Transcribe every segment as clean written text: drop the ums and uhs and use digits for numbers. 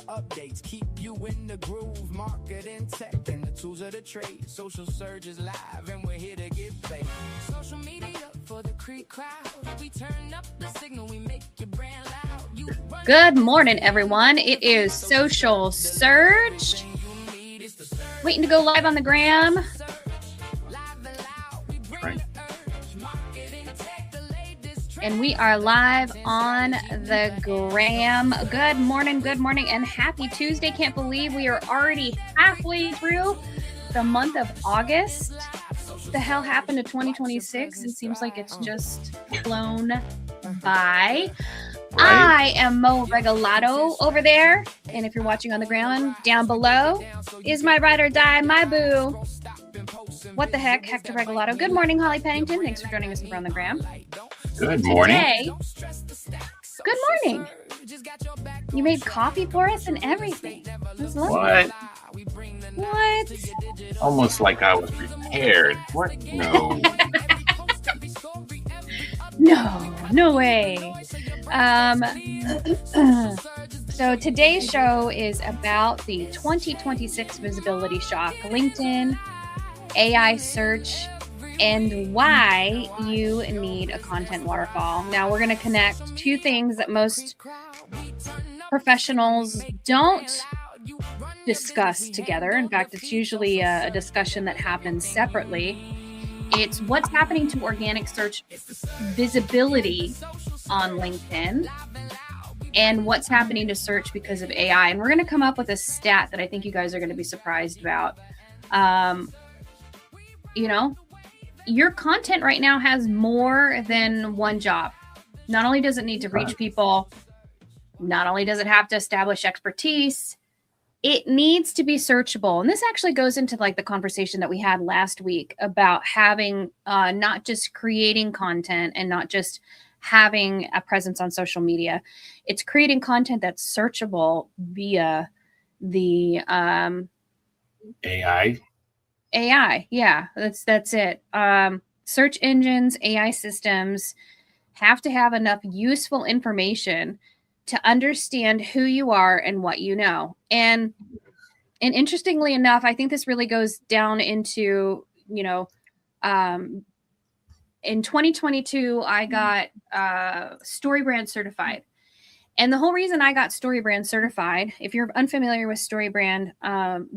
updates, keep you in the groove. Marketing tech and the tools of the trade. Social surge is live and we're here to get paid. Social media for the Creek crowd. We turn up the signal, we make your brand loud. Good morning, everyone. It is Social Surge. Waiting to go live on the gram. Right. And we are live on the gram. Good morning, and happy Tuesday. Can't believe we are already halfway through the month of August. What the hell happened to 2026? It seems like it's just flown by. Right. I am Mo Regalado over there. And if you're watching on the ground, down below is my ride or die, my boo. What the heck, Hector Regalado. Good morning, Holly Pennington. Thanks for joining us on the gram. Good morning. Today, good morning. You made coffee for us and everything. What? What? Almost like I was prepared. What? No. No way. So today's show is about the 2026 visibility shock, LinkedIn, AI search, and why you need a content waterfall. Now we're going to connect two things that most professionals don't discuss together. In fact, it's usually a discussion that happens separately. It's what's happening to organic search visibility on LinkedIn and what's happening to search because of AI. And we're going to come up with a stat that I think you guys are going to be surprised about. Your content right now has more than one job. Not only does it need to reach people, not only does it have to establish expertise, it needs to be searchable. And this actually goes into like the conversation that we had last week about having not just creating content and not just having a presence on social media. It's creating content that's searchable via the AI. Yeah, that's it. Search engines, AI systems have to have enough useful information to understand who you are and what you know. And interestingly enough, I think this really goes down into, in 2022, I got StoryBrand certified. And the whole reason I got StoryBrand certified, if you're unfamiliar with StoryBrand,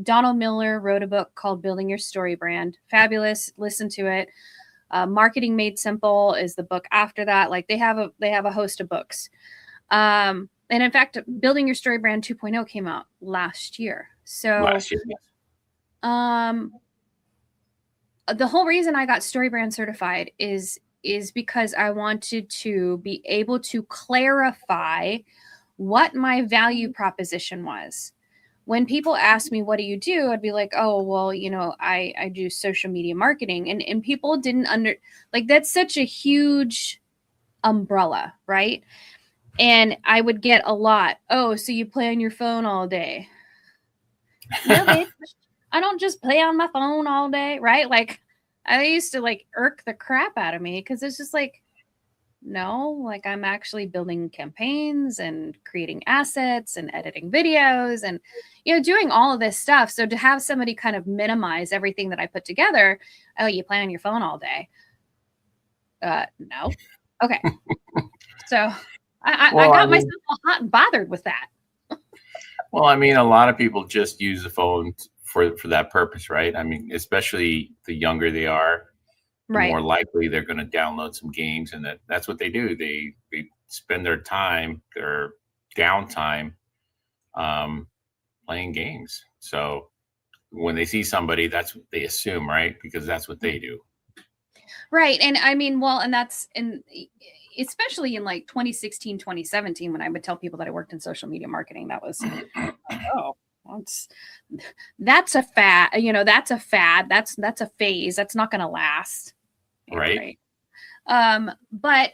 Donald Miller wrote a book called Building Your StoryBrand. Fabulous. Listen to it. Marketing Made Simple is the book after that. Like they have a host of books. And in fact, Building Your StoryBrand 2.0 came out last year. So the whole reason I got StoryBrand certified is because I wanted to be able to clarify what my value proposition was. When people ask me, what do you do? I'd be like, oh, well, I do social media marketing. And people didn't that's such a huge umbrella, right? And I would get a lot, oh, so you play on your phone all day. No, bitch, I don't just play on my phone all day, right? Like, I used to irk the crap out of me because it's just no, I'm actually building campaigns and creating assets and editing videos and, doing all of this stuff. So to have somebody kind of minimize everything that I put together, oh, you play on your phone all day. No. Okay. So I got myself all hot and bothered with that. Well, I mean, a lot of people just use the phone for that purpose, right? I mean, especially the younger they are, the more likely they're going to download some games, and that's what they do. They spend their downtime, playing games. So when they see somebody, that's what they assume, right? Because that's what they do. Right. And I mean, well, and especially in 2016, 2017, when I would tell people that I worked in social media marketing, that was, that's a fad, that's a fad. That's a phase. That's not going to last. Right. But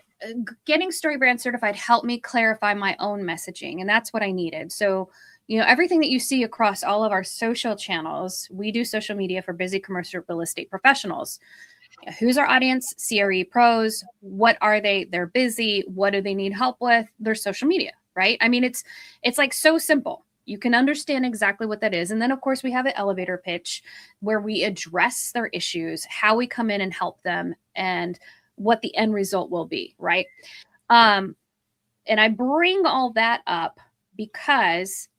getting StoryBrand certified helped me clarify my own messaging. And that's what I needed. So, everything that you see across all of our social channels, we do social media for busy commercial real estate professionals. Who's our audience? CRE pros. What are they? They're busy. What do they need help with? Their social media, right? I mean, it's so simple. You can understand exactly what that is. And then, of course, we have an elevator pitch where we address their issues, how we come in and help them, and what the end result will be, right? And I bring all that up because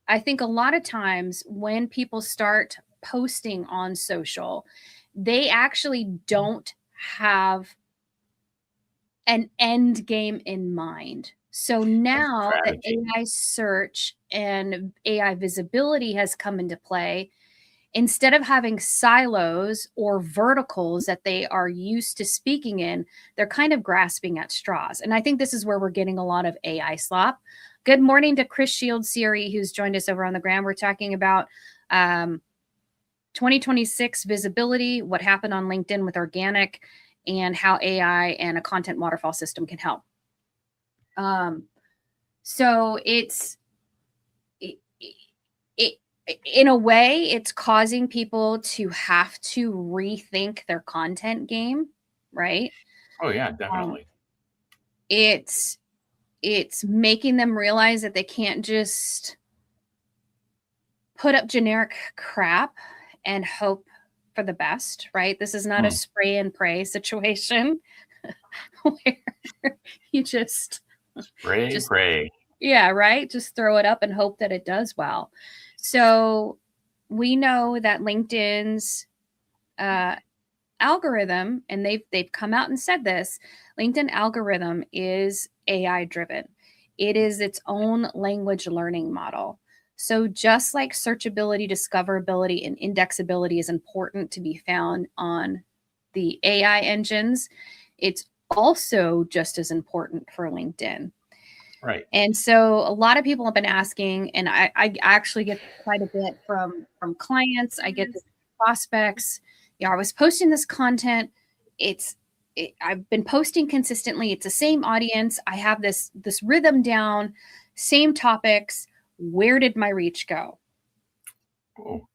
I think a lot of times when people start posting on social, they actually don't have an end game in mind. So now that AI search and AI visibility has come into play, instead of having silos or verticals that they are used to speaking in, they're kind of grasping at straws. And I think this is where we're getting a lot of AI slop. Good morning to Chris Shields Siri, who's joined us over on the gram. We're talking about 2026 visibility, what happened on LinkedIn with organic, and how AI and a content waterfall system can help. So it's in a way, it's causing people to have to rethink their content game, right? Oh yeah, definitely. It's making them realize that they can't just put up generic crap and hope for the best, right? This is not a spray and pray situation where you just pray. Yeah, right. Just throw it up and hope that it does well. So we know that LinkedIn's algorithm, and they've come out and said this, LinkedIn algorithm is AI driven. It is its own language learning model. So just like searchability, discoverability, and indexability is important to be found on the AI engines, it's also just as important for LinkedIn. Right. And so a lot of people have been asking, and I actually get quite a bit from clients. I get prospects. Yeah, I was posting this content. I've been posting consistently. It's the same audience. I have this rhythm down, same topics. Where did my reach go? Oh,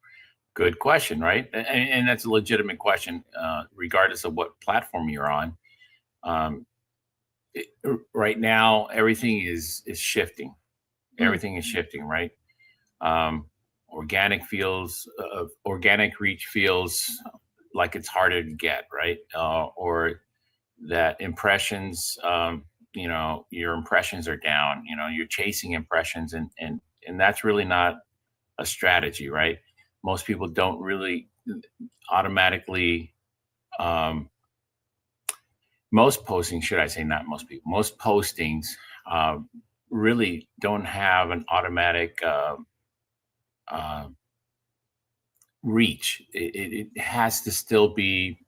good question, right? And that's a legitimate question, regardless of what platform you're on. Right now, everything is shifting. Everything is shifting, right? Organic reach feels like it's harder to get, right? Or that impressions, your impressions are down. You're chasing impressions, and that's really not a strategy, right? Most people don't really automatically. Most postings, should I say, not most people, most postings really don't have an automatic reach. It has to still be,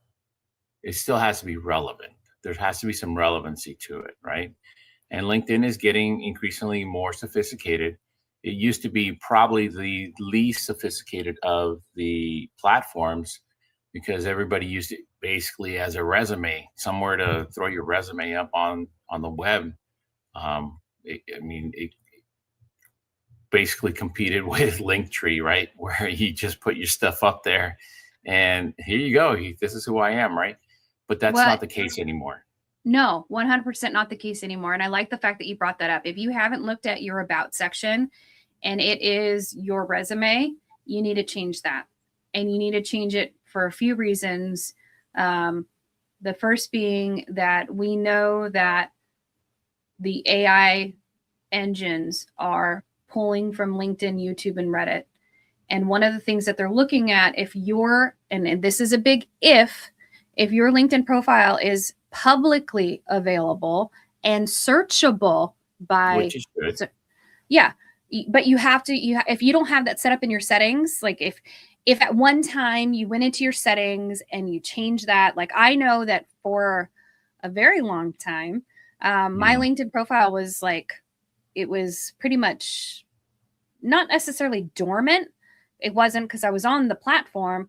it still has to be relevant. There has to be some relevancy to it, right? And LinkedIn is getting increasingly more sophisticated. It used to be probably the least sophisticated of the platforms because everybody used it basically as a resume, somewhere to throw your resume up on the web. It basically competed with Linktree, right? Where you just put your stuff up there and here you go. This is who I am, right? But that's not the case anymore. No, 100% not the case anymore. And I like the fact that you brought that up. If you haven't looked at your about section and it is your resume, you need to change that. And you need to change it for a few reasons. The first being that we know that the AI engines are pulling from LinkedIn, YouTube, and Reddit. And one of the things that they're looking at, if you're, and this is a big if your LinkedIn profile is publicly available and searchable by, which is good. So, yeah, but you have to, if you don't have that set up in your settings, like if at one time you went into your settings and you changed that, like I know that for a very long time, my LinkedIn profile was like, it was pretty much not necessarily dormant. It wasn't because I was on the platform,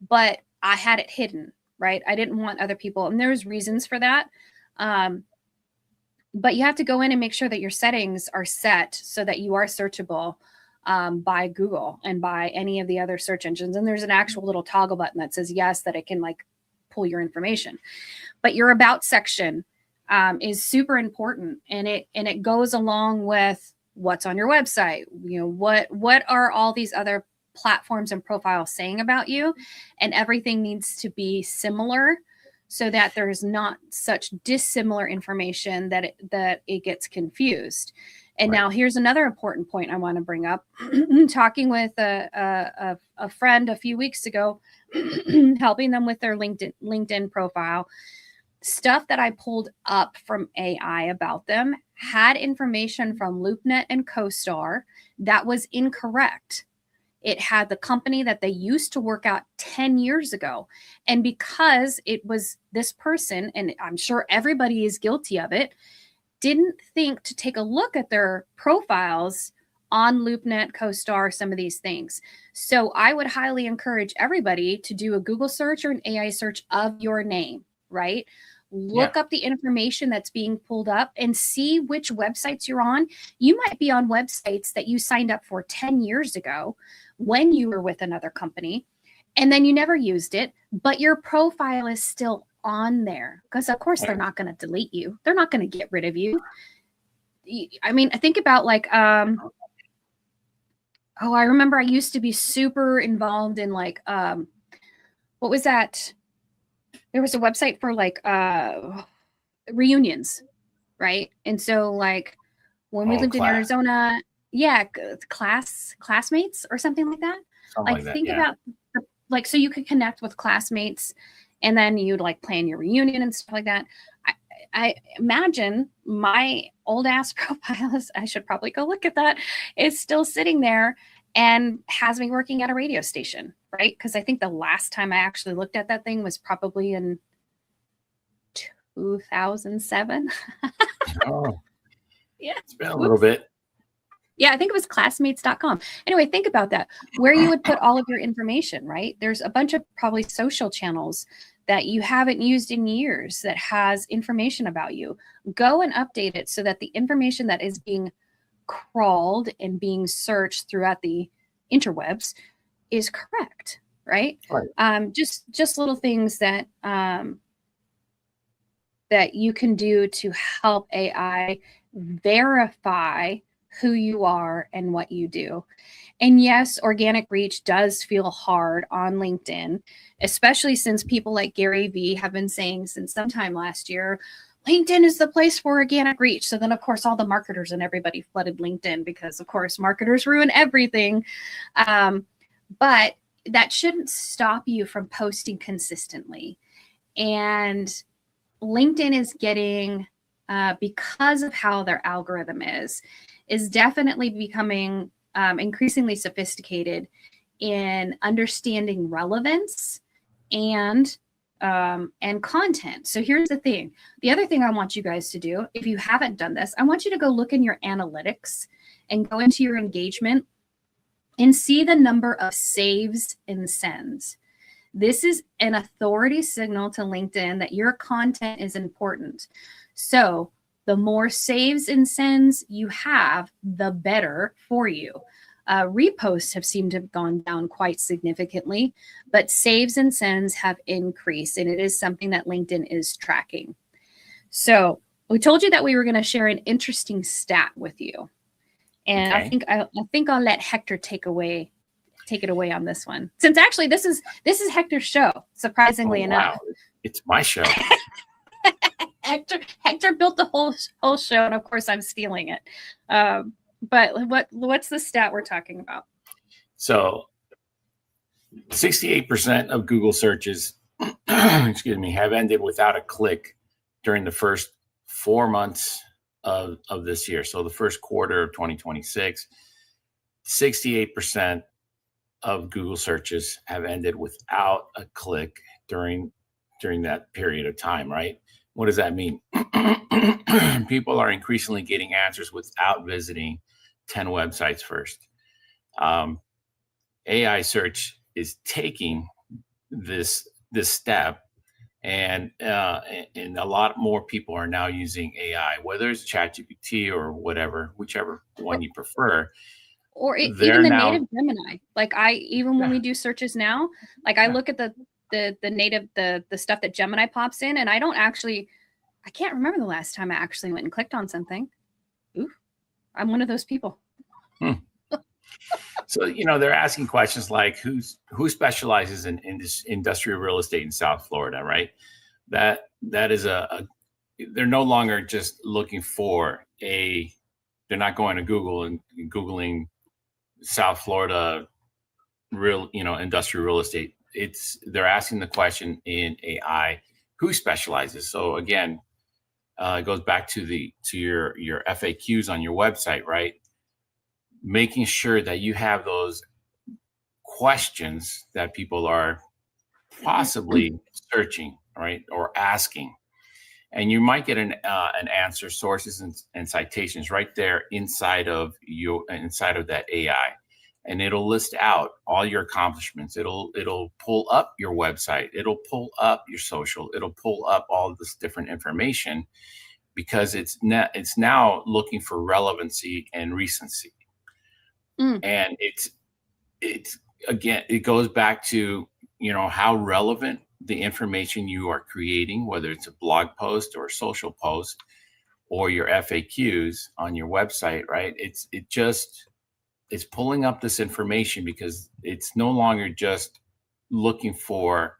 but I had it hidden, right? I didn't want other people, and there's reasons for that. But you have to go in and make sure that your settings are set so that you are searchable by Google and by any of the other search engines. And there's an actual little toggle button that says yes, that it can like pull your information. But your about section is super important, and it goes along with what's on your website, what are all these other platforms and profiles saying about you, and everything needs to be similar so that there's not such dissimilar information that it gets confused. And now here's another important point I want to bring up. Talking with a friend a few weeks ago, helping them with their LinkedIn profile, stuff that I pulled up from AI about them had information from LoopNet and CoStar that was incorrect. It had the company that they used to work at 10 years ago. And because it was this person, and I'm sure everybody is guilty of it, didn't think to take a look at their profiles on LoopNet, CoStar, some of these things. So I would highly encourage everybody to do a Google search or an AI search of your name, right? Look up the information that's being pulled up and see which websites you're on. You might be on websites that you signed up for 10 years ago when you were with another company, and then you never used it, but your profile is still on there, because of course they're not going to delete you. They're not going to get rid of you. I mean, I think about like, I remember I used to be super involved in like, what was that? There was a website for like reunions, right? And so like when we lived in Arizona, classmates or something like that. Think about like, so you could connect with classmates, and then you'd like plan your reunion and stuff like that. I imagine my old ass profile, I should probably go look at that, is still sitting there and has me working at a radio station, right? Because I think the last time I actually looked at that thing was probably in 2007. Oh, yeah. It's been a little bit. Yeah, I think it was classmates.com. Anyway, think about that, where you would put all of your information, right? There's a bunch of probably social channels that you haven't used in years that has information about you. Go and update it so that the information that is being crawled and being searched throughout the interwebs is correct, right? Just little things that that you can do to help AI verify who you are and what you do. And yes, organic reach does feel hard on LinkedIn, especially since people like Gary Vee have been saying since sometime last year, LinkedIn is the place for organic reach. So then, of course, all the marketers and everybody flooded LinkedIn because, of course, marketers ruin everything. But that shouldn't stop you from posting consistently. And LinkedIn is getting, because of how their algorithm is definitely becoming increasingly sophisticated in understanding relevance and content. So here's the thing. The other thing I want you guys to do, if you haven't done this, I want you to go look in your analytics and go into your engagement and see the number of saves and sends. This is an authority signal to LinkedIn that your content is important. So the more saves and sends you have, the better for you. Reposts have seemed to have gone down quite significantly, but saves and sends have increased, and it is something that LinkedIn is tracking. So we told you that we were going to share an interesting stat with you, and okay. I think I'll let Hector take it away on this one, since actually this is Hector's show. Surprisingly enough, it's my show. Hector built the whole show, and of course I'm stealing it. But what's the stat we're talking about? So 68% of Google searches, excuse me, have ended without a click during the first 4 months of this year. So the first quarter of 2026, 68% of Google searches have ended without a click during that period of time, right? What does that mean? People are increasingly getting answers without visiting 10 websites first. AI search is taking this step, and a lot more people are now using AI, whether it's ChatGPT or whichever one you prefer. Or even the native Gemini. Like when we do searches now, like I look at the native, the stuff that Gemini pops in, and I can't remember the last time I actually went and clicked on something. Ooh, I'm one of those people. So, they're asking questions like who specializes in industrial real estate in South Florida, right? That is they're no longer just looking for they're not going to Google and Googling South Florida industrial real estate. They're asking the question in AI, who specializes? So again, it goes back to your FAQs on your website, right? Making sure that you have those questions that people are possibly searching, right, or asking, and you might get an answer, sources and citations right there inside of that AI, and it'll list out all your accomplishments. It'll pull up your website. It'll pull up your social. It'll pull up all this different information because it's now looking for relevancy and recency. And it's again, it goes back to, how relevant the information you are creating, whether it's a blog post or a social post or your FAQs on your website, right? It's pulling up this information because it's no longer just looking for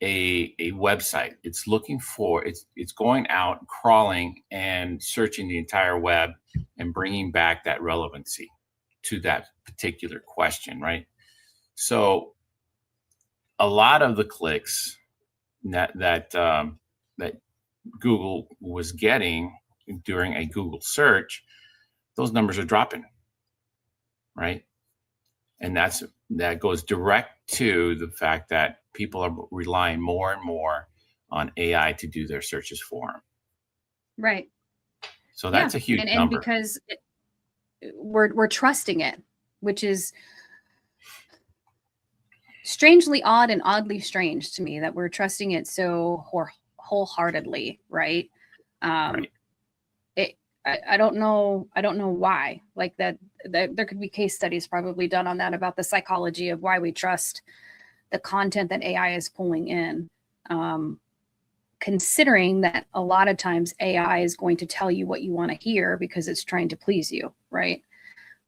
a website. It's looking for, it's going out, crawling and searching the entire web and bringing back that relevancy to that particular question, right? So a lot of the clicks that Google was getting during a Google search, those numbers are dropping, right? And that goes direct to the fact that people are relying more and more on AI to do their searches for them. Right. So that's a huge number. And because we're trusting it, which is strangely odd and oddly strange to me that we're trusting it so wholeheartedly, right? Right. I don't know why. Like that there could be case studies probably done on that about the psychology of why we trust the content that AI is pulling in. Considering that a lot of times AI is going to tell you what you want to hear because it's trying to please you, right?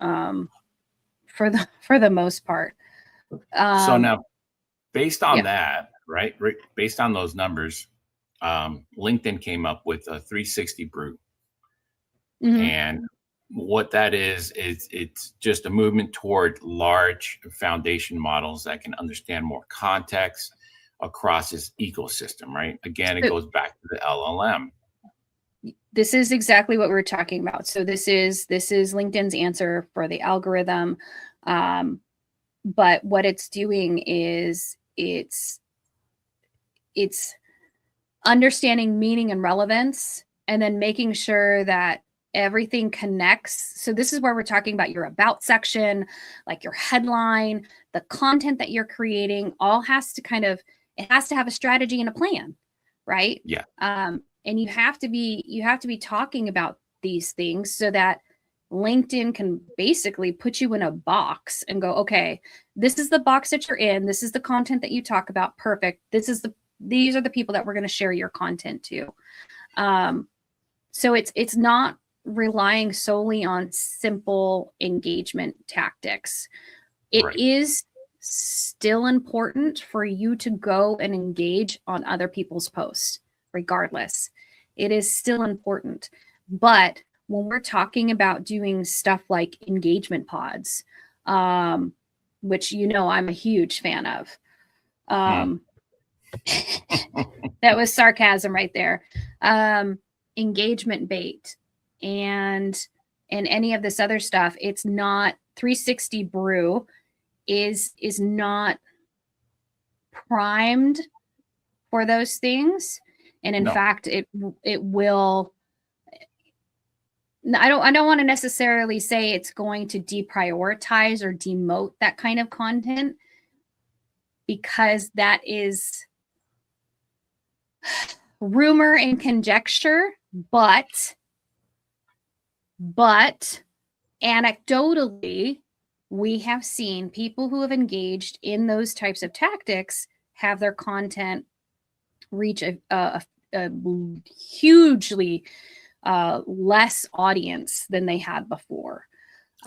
For the most part. So now, based on that, right? Based on those numbers, LinkedIn came up with a 360 brew. Mm-hmm. And what that is it's just a movement toward large foundation models that can understand more context across this ecosystem, right? Again, it goes back to the LLM. This is exactly what we're talking about. So this is LinkedIn's answer for the algorithm. But what it's doing is it's understanding meaning and relevance and then making sure that everything connects. So this is where we're talking about your about section, like your headline, the content that you're creating, all has to it has to have a strategy and a plan, right? Yeah. And you have to be talking about these things so that LinkedIn can basically put you in a box and go, okay, this is the box that you're in. This is the content that you talk about. Perfect. These are the people that we're going to share your content to. So it's not relying solely on simple engagement tactics. It is still important for you to go and engage on other people's posts, regardless. It is still important. But when we're talking about doing stuff like engagement pods, which I'm a huge fan of, that was sarcasm right there. Engagement bait and any of this other stuff, it's not 360 brew is not primed for those things. And in fact, it will. I don't want to necessarily say it's going to deprioritize or demote that kind of content, because that is rumor and conjecture, but anecdotally, we have seen people who have engaged in those types of tactics have their content reach a hugely less audience than they had before.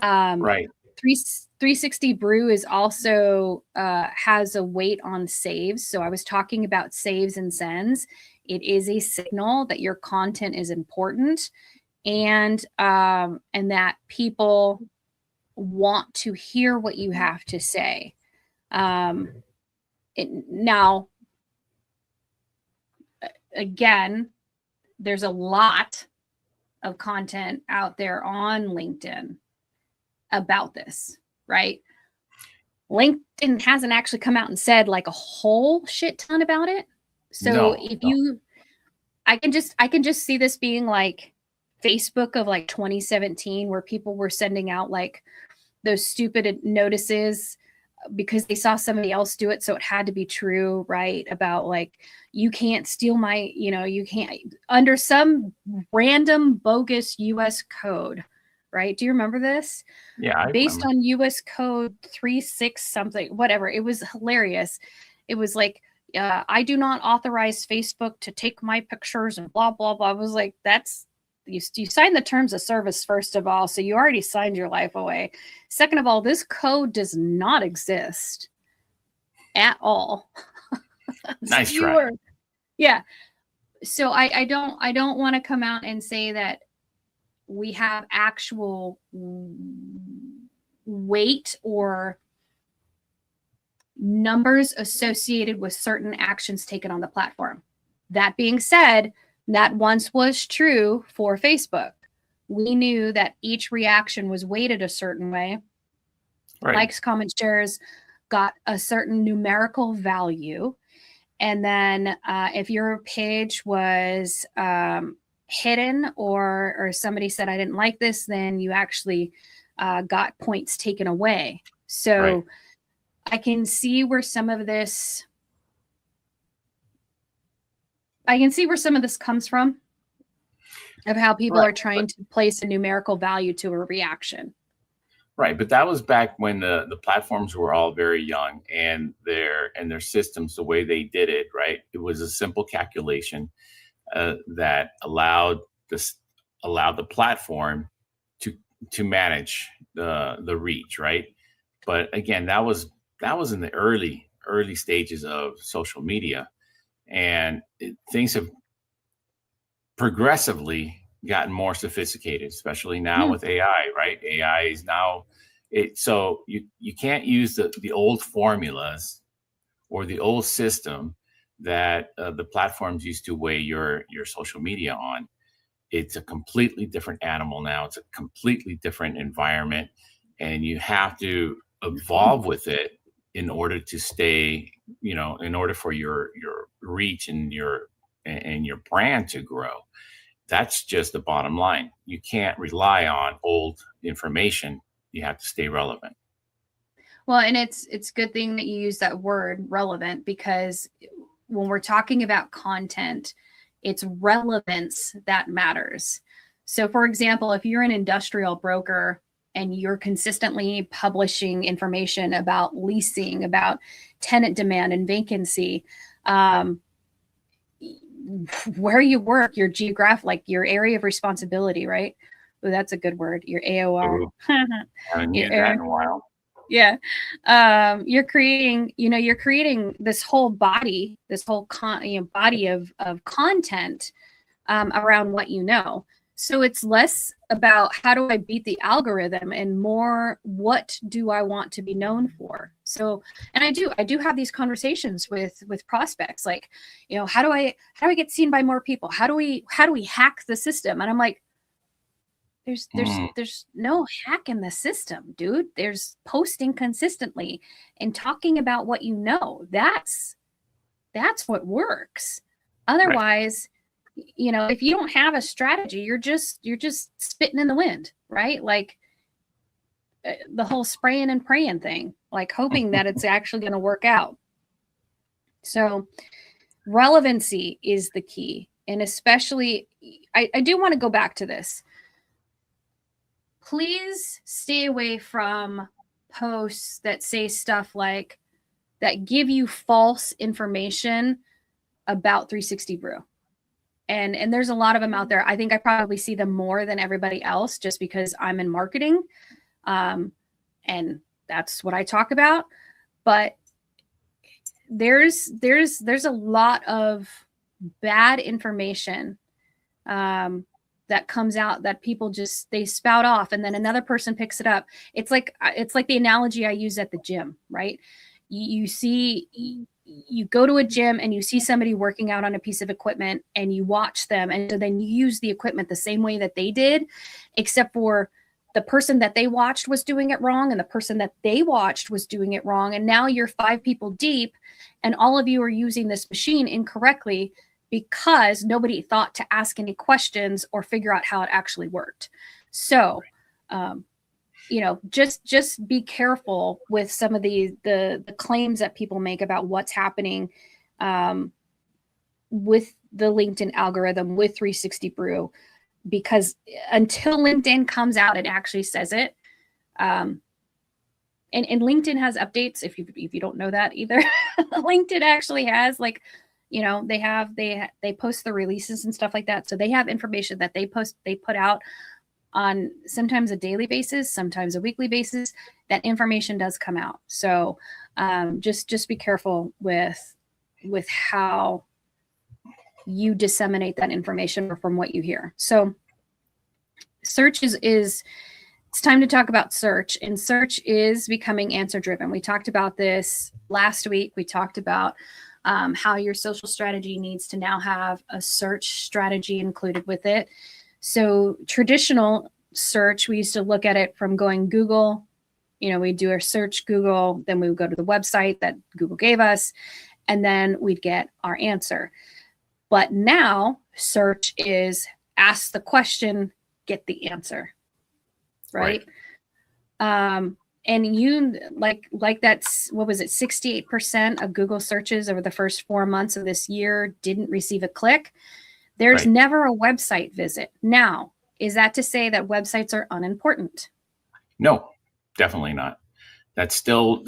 Right. 360 Brew is also has a weight on saves. So I was talking about saves and sends. It is a signal that your content is important, and that people want to hear what you have to say. Now, again, there's a lot of content out there on LinkedIn about this, right? LinkedIn hasn't actually come out and said like a whole shit ton about it. So I can just see this being like Facebook of like 2017, where people were sending out like those stupid notices because they saw somebody else do it, so it had to be true, right? About like, you can't steal my, you can't, under some random bogus US code, right? Do you remember this? Yeah, based on US code 36 something, whatever. It was hilarious. It was like, I do not authorize Facebook to take my pictures and blah blah blah. I was like, that's, you signed the terms of service, first of all, so you already signed your life away. Second of all, this code does not exist at all. Nice try. Yeah. So I don't want to come out and say that we have actual weight or numbers associated with certain actions taken on the platform. That being said, that once was true for Facebook. We knew that each reaction was weighted a certain way. Right. Likes, comments, shares got a certain numerical value. And then if your page was hidden or somebody said, I didn't like this, then you actually got points taken away. So right. I can see where some of this comes from, of how people are trying to place a numerical value to a reaction. Right, but that was back when the platforms were all very young, and their systems, the way they did it, right? It was a simple calculation that allowed the platform to manage the reach, right? But again, that was in the early stages of social media, and things have progressively gotten more sophisticated, especially now with AI, right? AI is now so you can't use the old formulas or the old system that the platforms used to weigh your social media on. It's a completely different animal now. It's a completely different environment, and you have to evolve with it in order to stay, in order for your reach and your brand to grow. That's just the bottom line. You can't rely on old information. You have to stay relevant. Well, and it's a good thing that you use that word relevant, because when we're talking about content, it's relevance that matters. So for example, if you're an industrial broker and you're consistently publishing information about leasing, about tenant demand and vacancy, where you work, your geographic, like your area of responsibility, right? Oh, that's a good word. Your AOR. I haven't used that in a while. Yeah. You're creating this whole body, body of content around what you know. So it's less about how do I beat the algorithm and more what do I want to be known for. So, and I do have these conversations with prospects, like, how do I get seen by more people? How do we hack the system? And I'm like, there's no hack in the system, dude. There's posting consistently and talking about what you know. That's what works. Otherwise, if you don't have a strategy, you're just spitting in the wind, right? Like the whole spraying and praying thing, like hoping that it's actually going to work out. So relevancy is the key. And especially, I do want to go back to this. Please stay away from posts that say stuff like that give you false information about 360 Brew. And there's a lot of them out there. I think I probably see them more than everybody else just because I'm in marketing. And that's what I talk about. But there's a lot of bad information that comes out that people they spout off, and then another person picks it up. It's like the analogy I use at the gym, right? You go to a gym and you see somebody working out on a piece of equipment and you watch them, and so then you use the equipment the same way that they did, except for the person that they watched was doing it wrong and the person that they watched was doing it wrong. And now you're 5 people deep and all of you are using this machine incorrectly because nobody thought to ask any questions or figure out how it actually worked. So, just be careful with some of the claims that people make about what's happening with the LinkedIn algorithm, with 360 Brew, because until LinkedIn comes out and actually says it, and LinkedIn has updates. If you don't know that either, LinkedIn actually has they post the releases and stuff like that. So they have information that they put out on sometimes a daily basis, sometimes a weekly basis. That information does come out. So just be careful with how you disseminate that information from what you hear. So search is it's time to talk about search, and search is becoming answer driven. We talked about this last week. We talked about how your social strategy needs to now have a search strategy included with it. So traditional search, we used to look at it from going Google, we'd do our search Google, then we would go to the website that Google gave us, and then we'd get our answer. But now search is ask the question, get the answer, right? And you like that's, what was it? 68% of Google searches over the first 4 months of this year didn't receive a click. There's never a website visit. Now, is that to say that websites are unimportant? No, definitely not. That's still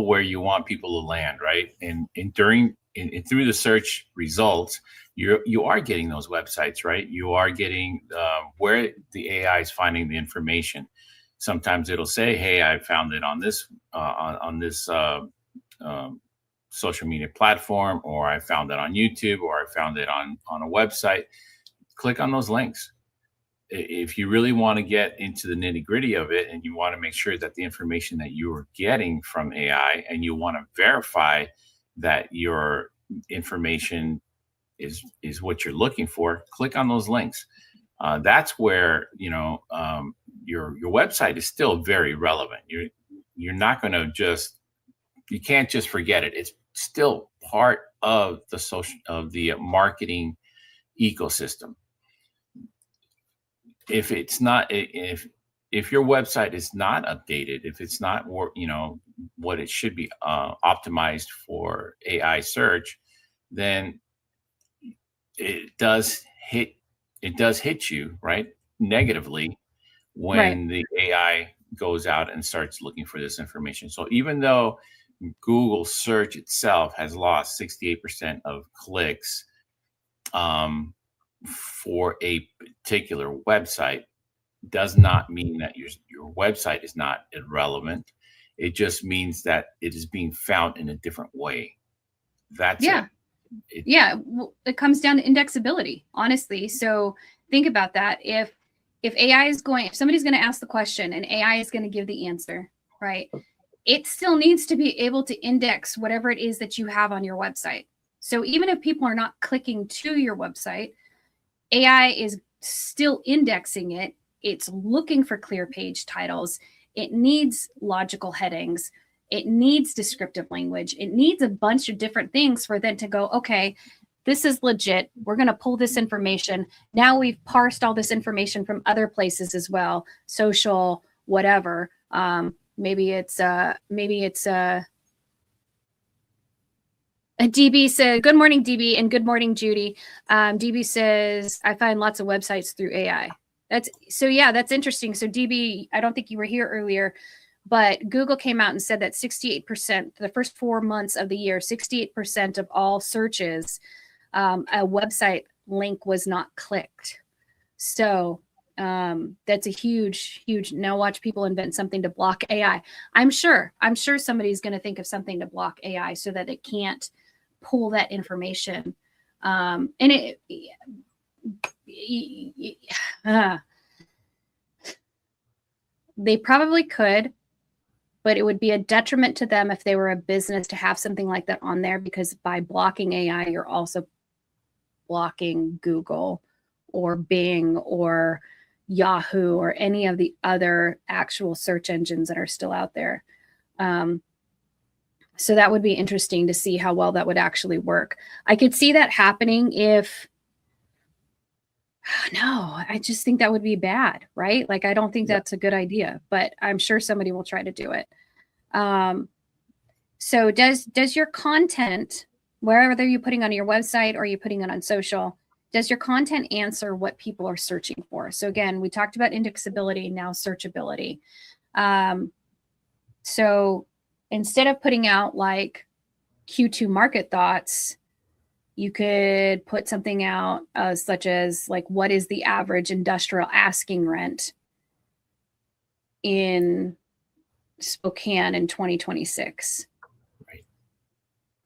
where you want people to land, right? And through the search results, you are getting those websites, right? You are getting where the AI is finding the information. Sometimes it'll say, "Hey, I found it on this social media platform, or I found it on YouTube, or I found it on a website." Click on those links. If you really want to get into the nitty gritty of it, and you want to make sure that the information that you are getting from AI, and you want to verify that your information is what you're looking for, click on those links. That's where your website is still very relevant. You're not going to you can't just forget it. It's still part of the marketing ecosystem. If it's not, if your website is not updated, if it's not what it should be optimized for AI search, then it does hit you, right, negatively when the AI goes out and starts looking for this information. So even though Google search itself has lost 68% of clicks for a particular website, does not mean that your website is not irrelevant. It just means that it is being found in a different way. That's it. Well, it comes down to indexability, honestly. So think about that. If somebody's going to ask the question and AI is going to give the answer, right? It still needs to be able to index whatever it is that you have on your website. So even if people are not clicking to your website, AI is still indexing it. It's looking for clear page titles. It needs logical headings. It needs descriptive language. It needs a bunch of different things for them to go, okay, this is legit. We're going to pull this information. Now we've parsed all this information from other places as well, social, whatever. Maybe it's DB said, good morning, DB, and good morning, Judy. DB says, I find lots of websites through AI. That's interesting. So DB, I don't think you were here earlier, but Google came out and said that 68%, the first 4 months of the year, 68% of all searches, a website link was not clicked. So that's a huge, now watch people invent something to block AI. I'm sure somebody's going to think of something to block AI so that it can't pull that information. And they probably could, but it would be a detriment to them if they were a business to have something like that on there, because by blocking AI, you're also blocking Google or Bing or Yahoo or any of the other actual search engines that are still out there. So that would be interesting to see how well that would actually work. I could see that happening if, no, I just think that would be bad, right? Like, I don't think that's a good idea, but I'm sure somebody will try to do it. So does your content, whether you're putting on your website or you're putting it on social, does your content answer what people are searching for? So again, we talked about indexability, now searchability. So instead of putting out like Q2 market thoughts, you could put something out such as like, what is the average industrial asking rent in Spokane in 2026?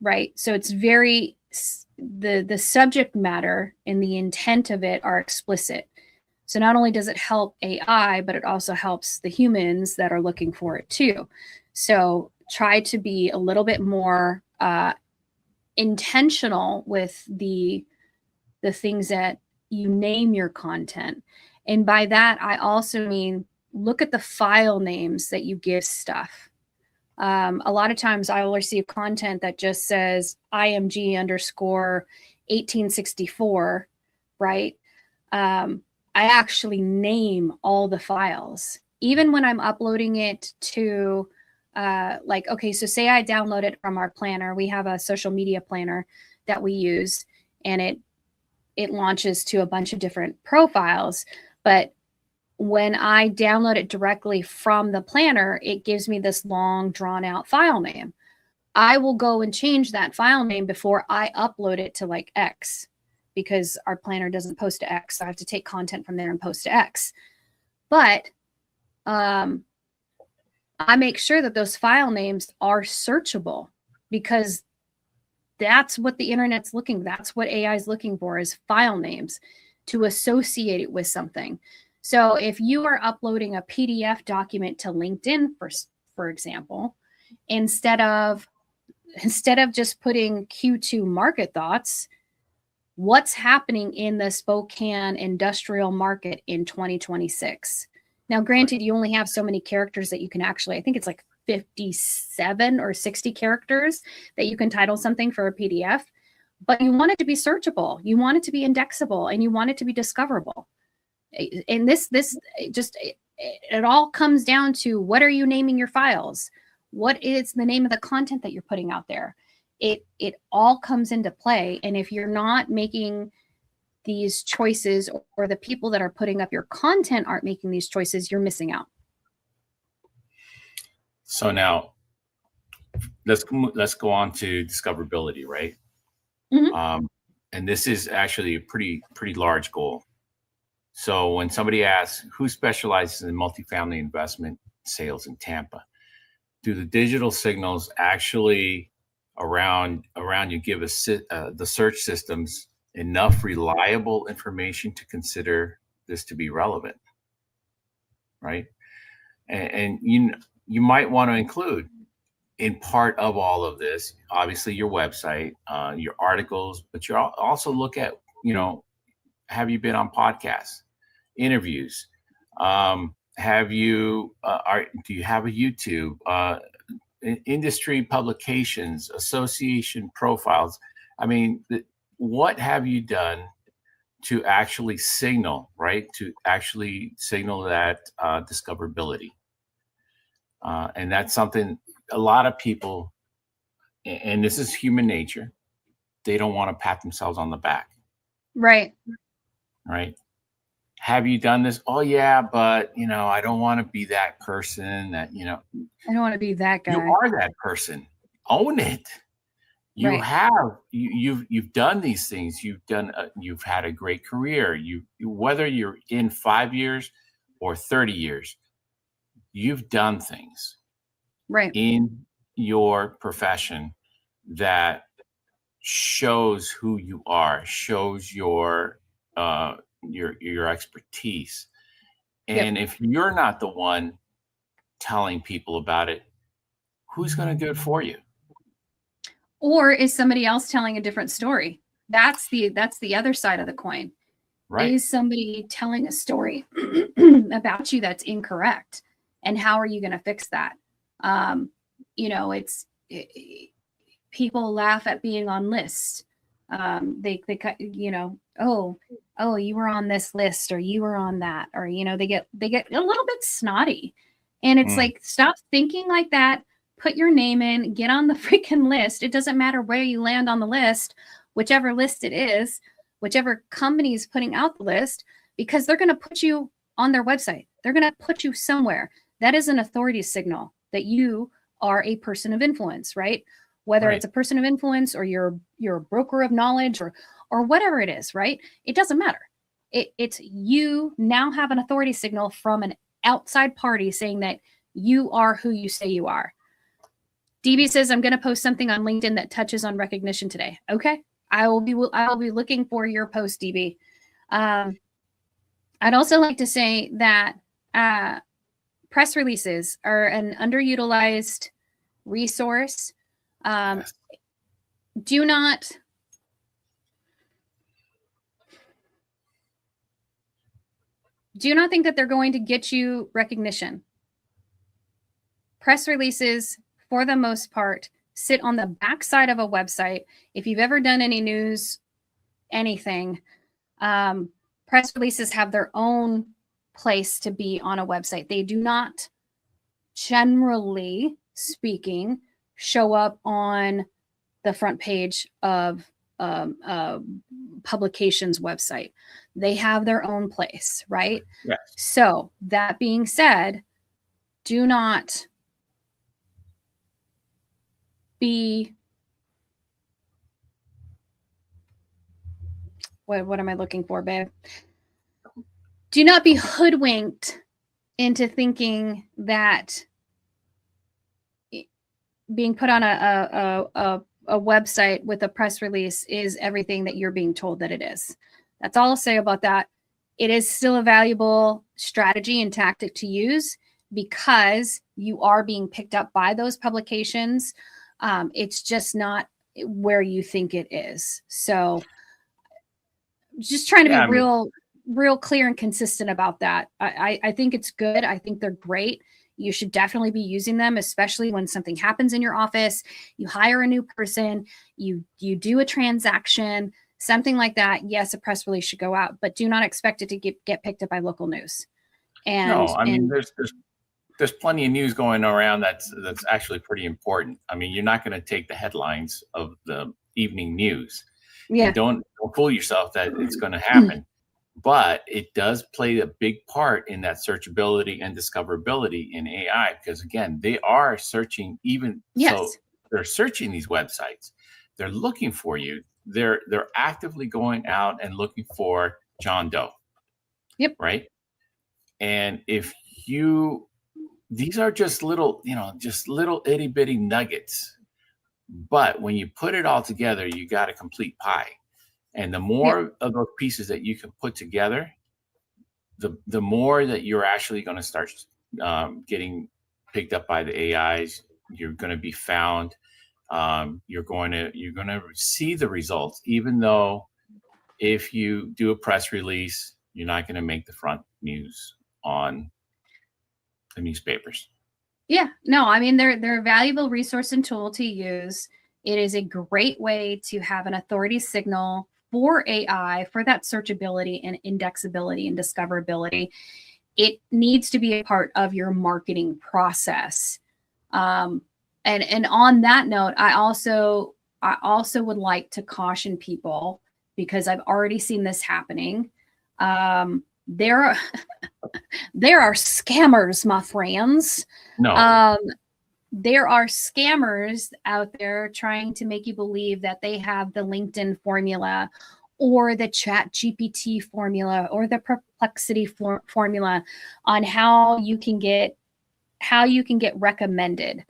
Right. So it's very, the subject matter and the intent of it are explicit. So not only does it help AI, but it also helps the humans that are looking for it too. So try to be a little bit more intentional with the things that you name your content. And by that, I also mean, look at the file names that you give stuff. A lot of times I will receive content that just says IMG_1864, right? I actually name all the files, even when I'm uploading it to like, okay, so say I download it from our planner. We have a social media planner that we use, and it launches to a bunch of different profiles. But when I download it directly from the planner, it gives me this long drawn out file name. I will go and change that file name before I upload it to like X, because our planner doesn't post to X. So I have to take content from there and post to X. But I make sure that those file names are searchable, because that's what the internet's looking, that's what AI is looking for, is file names to associate it with something. So if you are uploading a PDF document to LinkedIn, for example, instead of just putting Q2 market thoughts, what's happening in the Spokane industrial market in 2026? Now, granted, you only have so many characters that you can actually, I think it's like 57 or 60 characters that you can title something for a PDF, but you want it to be searchable, you want it to be indexable, and you want it to be discoverable. And this just, it all comes down to, what are you naming your files? What is the name of the content that you're putting out there? It all comes into play. And if you're not making these choices, or the people that are putting up your content aren't making these choices, you're missing out. So now let's go on to discoverability, right? Mm-hmm. And this is actually a pretty large goal. So when somebody asks, who specializes in multifamily investment sales in Tampa, do the digital signals actually around you give the search systems enough reliable information to consider this to be relevant, right? And you might want to include, in part of all of this, obviously your website, your articles, but you also look at, have you been on podcasts, interviews? Do you have a YouTube? Industry publications, association profiles. I mean, what have you done to actually signal, right? To actually signal that discoverability. And that's something a lot of people, and this is human nature, they don't want to pat themselves on the back. Right. Right. Have you done this? Oh yeah, but I don't want to be that person that, I don't want to be that guy. You are that person. Own it. You have you've done these things. You've had a great career. Whether you're in 5 years or 30 years, you've done things in your profession that shows who you are, shows your expertise. And if you're not the one telling people about it, who's going to do it for you? Or is somebody else telling a different story? That's the other side of the coin. Right. Is somebody telling a story about you that's incorrect? And how are you going to fix that? People laugh at being on lists. They oh, you were on this list, or you were on that, or they get a little bit snotty. And it's like, stop thinking like that. Put your name in, get on the freaking list. It doesn't matter where you land on the list, whichever list it is, whichever company is putting out the list, because they're going to put you on their website. They're going to put you somewhere. That is an authority signal that you are a person of influence, right? Whether it's a person of influence, or you're a broker of knowledge, or whatever it is, right? It doesn't matter. It's you now have an authority signal from an outside party saying that you are who you say you are. DB says, I'm going to post something on LinkedIn that touches on recognition today. Okay. I will be looking for your post, DB. I'd also like to say that press releases are an underutilized resource. Do not think that they're going to get you recognition. Press releases, for the most part, sit on the backside of a website. If you've ever done any news, anything, press releases have their own place to be on a website. They do not, generally speaking, show up on the front page of publication's website. They have their own place, right? Yes. So that being said, do not be, what am I looking for, babe? Do not be hoodwinked into thinking that being put on a website with a press release is everything that you're being told that it is. That's all I'll say about that. It is still a valuable strategy and tactic to use because you are being picked up by those publications. It's just not where you think it is. So just trying to be real clear and consistent about that. I think it's good. I think they're great. You should definitely be using them, especially when something happens in your office. You hire a new person, you do a transaction, something like that. Yes, a press release should go out, but do not expect it to get picked up by local news. And no, I mean, there's plenty of news going around that's actually pretty important. I mean, you're not going to take the headlines of the evening news. Yeah. And don't fool yourself that it's going to happen. But it does play a big part in that searchability and discoverability in AI, because again, they are searching so they're searching these websites. They're looking for you. They're actively going out and looking for John Doe. Yep. Right. And these are just little itty bitty nuggets. But when you put it all together, you got a complete pie. And the more of those pieces that you can put together, the more that you're actually going to start getting picked up by the AIs. You're going to be found. You're going to see the results, even though if you do a press release, you're not going to make the front news on the newspapers. Yeah, no, I mean, they're a valuable resource and tool to use. It is a great way to have an authority signal for AI, for that searchability and indexability and discoverability. It needs to be a part of your marketing process. And on that note, I also would like to caution people, because I've already seen this happening. There are scammers, my friends. No. there are scammers out there trying to make you believe that they have the LinkedIn formula or the ChatGPT formula or the Perplexity formula on how you can get recommended.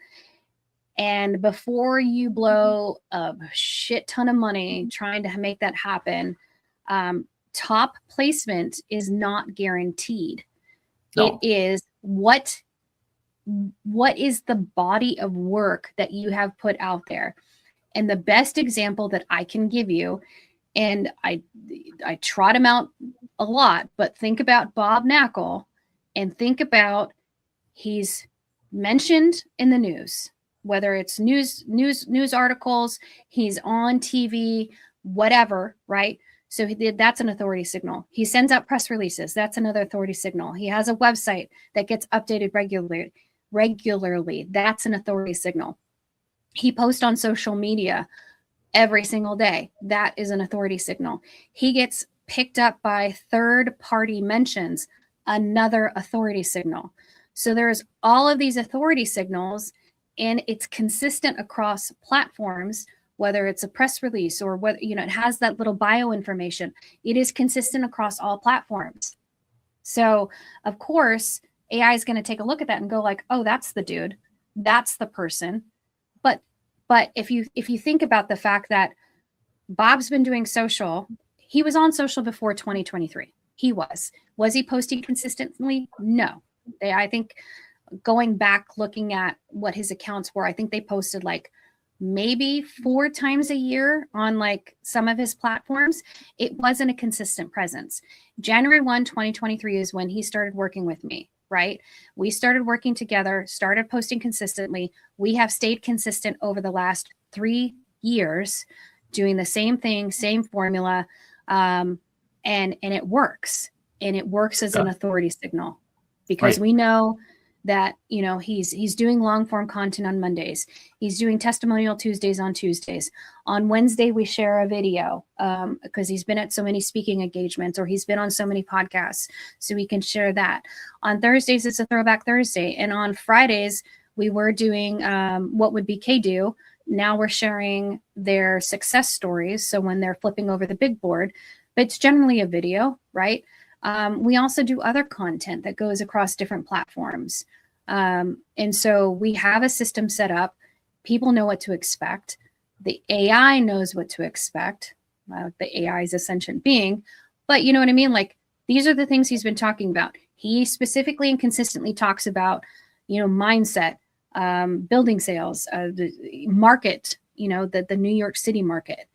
And before you blow a shit ton of money trying to make that happen, top placement is not guaranteed. No. It is what is the body of work that you have put out there. And the best example that I can give you, and I trot him out a lot, but think about Bob Knackle and think about he's mentioned in the news, whether it's news articles, he's on TV, whatever, right? So that's an authority signal. He sends out press releases. That's another authority signal. He has a website that gets updated regularly. That's an authority signal. He posts on social media every single day. That is an authority signal. He gets picked up by third-party mentions, another authority signal. So there's all of these authority signals, and it's consistent across platforms, whether it's a press release or whether, it has that little bio information. It is consistent across all platforms. So of course, AI is going to take a look at that and go like, oh, that's the dude. That's the person. But if you think about the fact that Bob's been doing social, he was on social before 2023. He was he posting consistently? No. I think going back, looking at what his accounts were, I think they posted like maybe 4 times a year on like some of his platforms. It wasn't a consistent presence. January 1, 2023 is when he started working with me, right? We started working together, started posting consistently. We have stayed consistent over the last 3 years, doing the same thing, same formula, and it works. And it works as an authority signal. Because we know that, he's doing long form content on Mondays. He's doing testimonial Tuesdays on Tuesdays. On Wednesday, we share a video because he's been at so many speaking engagements or he's been on so many podcasts. So we can share that. On Thursdays, it's a Throwback Thursday. And on Fridays, we were doing what would be K-Do. Now we're sharing their success stories. So when they're flipping over the big board, but it's generally a video, right? We also do other content that goes across different platforms. And so we have a system set up. People know what to expect. The AI knows what to expect. The AI is a sentient being. But you know what I mean? Like, these are the things he's been talking about. He specifically and consistently talks about, mindset, building sales, the market, the New York City market.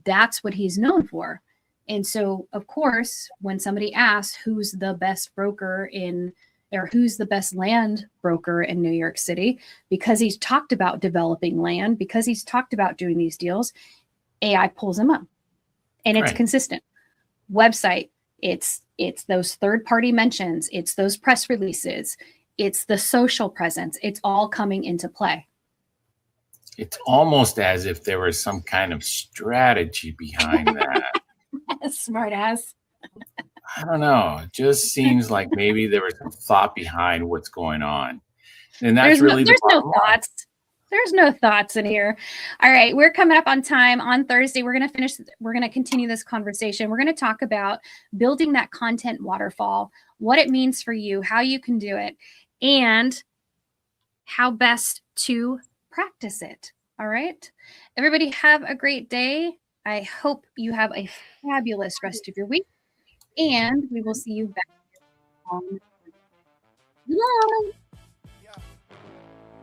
That's what he's known for. And so, of course, when somebody asks who's the best broker or who's the best land broker in New York City, because he's talked about developing land, because he's talked about doing these deals, AI pulls him up. And it's consistent. Website, it's those third-party mentions, it's those press releases, it's the social presence, it's all coming into play. It's almost as if there was some kind of strategy behind that. Smart ass. I don't know. It just seems like maybe there was some thought behind what's going on. And that's there's no thoughts. There's no thoughts in here. All right. We're coming up on time. On Thursday, we're going to continue this conversation. We're going to talk about building that content waterfall, what it means for you, how you can do it, and how best to practice it. All right. Everybody have a great day. I hope you have a fabulous rest of your week, and we will see you back on Hello.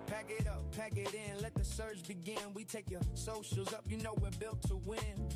Pack it up, pack it in, let the surge begin. We take your socials up, we're built to win.